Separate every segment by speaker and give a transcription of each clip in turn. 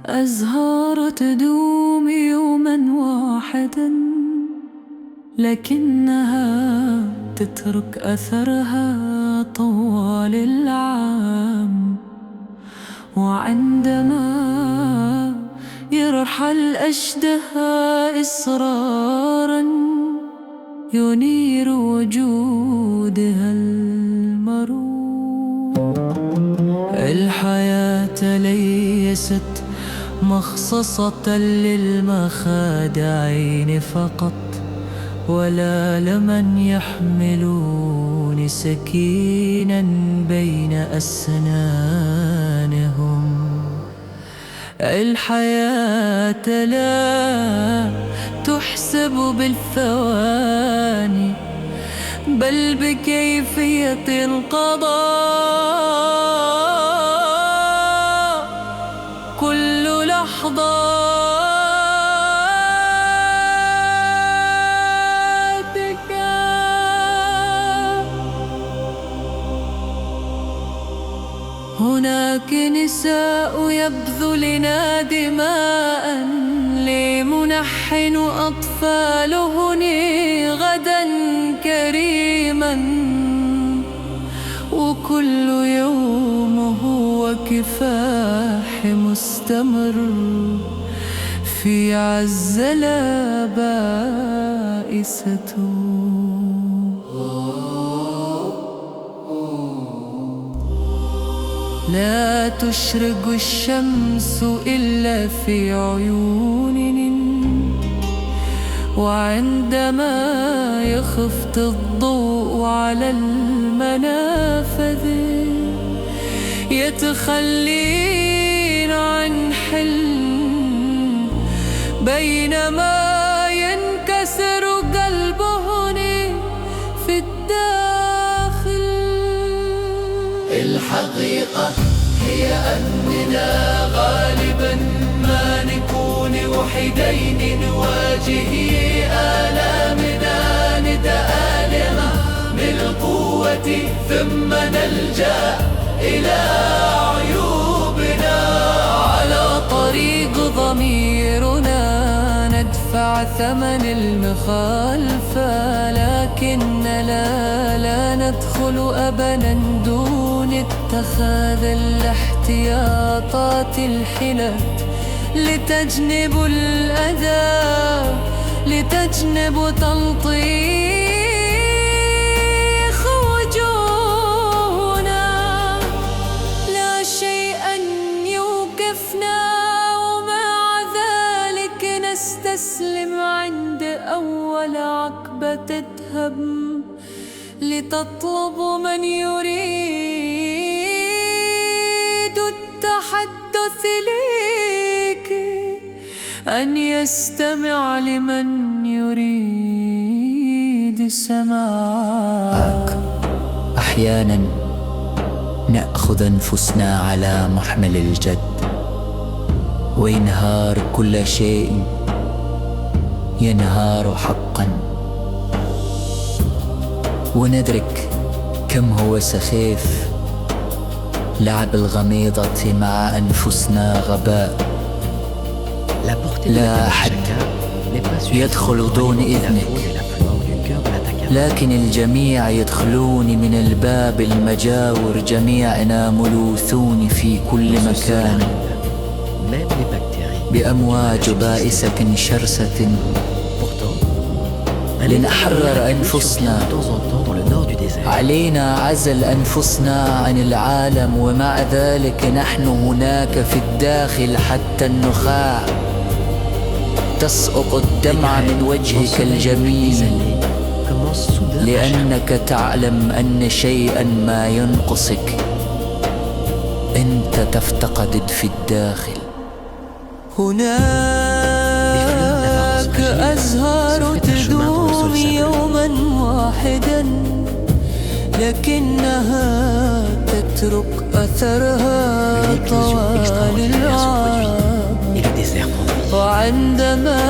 Speaker 1: أزهار تدوم يوما واحدا، لكنها تترك أثرها طوال العام. وعندما يرحل أشدها إصرارا، ينير وجودها المرور. الحياة ليست مخصصة للمخادعين فقط، ولا لمن يحملون سكينا بين أسنانهم. الحياة لا تحسب بالثواني، بل بكيفية القضاء. كل لحظة هناك نساء يبذلن دماء لمنحن أطفالهن غدا كريما، وكل يوم هو كفاح مستمر في عزلة بائسة. لا تشرق الشمس إلا في عيون، وعندما يخفت الضوء على المنافذ يتخلين عن حلم، بينما ينكسر قلبهن في الداخل.
Speaker 2: الحقيقة هي أننا غالبا ما نكون وحيدين، نواجه آلامنا نتآلم بالقوة، ثم نلجأ إلى عيوبنا.
Speaker 1: على طريق ضميرنا ندفع ثمن المخالفة، لكن لا ندخل أبدا دون اتخاذ الاحتياطات الحلت لتجنب الأذى، لتجنب تلطيخ وجوهنا. لا شيئا يوقفنا، ومع ذلك نستسلم عند أول عقبة تهب، لتطلب من يريد التحدث ليك أن يستمع لمن يريد سماعك.
Speaker 3: أحيانا نأخذ أنفسنا على محمل الجد، وإنهار كل شيء ينهار حقا، وندرك كم هو سخيف لعب الغميضة مع أنفسنا غباء. لا أحد يدخل دون إذنك، لكن الجميع يدخلون من الباب المجاور. جميعنا ملوثون في كل مكان بأمواج بائسة شرسة. لنحرر أنفسنا، علينا عزل أنفسنا عن العالم، ومع ذلك نحن هناك في الداخل حتى النخاع. تسقط الدمع من وجهك الجميل، لأنك تعلم أن شيئا ما ينقصك أنت تفتقد في الداخل.
Speaker 1: هناك أزهار تدوم يوما واحدا، لكنها تترك أثرها طوال العام. وعندما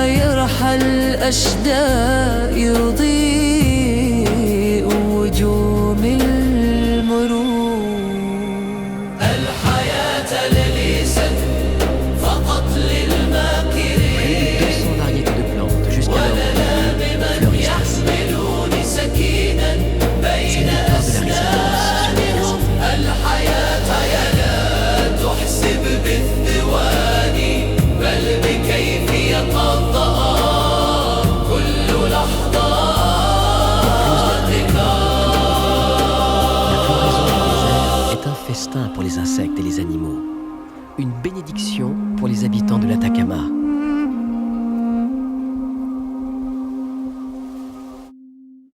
Speaker 1: يرحل أشداء يضيء وجوه المرور.
Speaker 2: الحياة ليست
Speaker 4: festin pour les insectes et les animaux, une bénédiction pour les habitants de l'Atacama.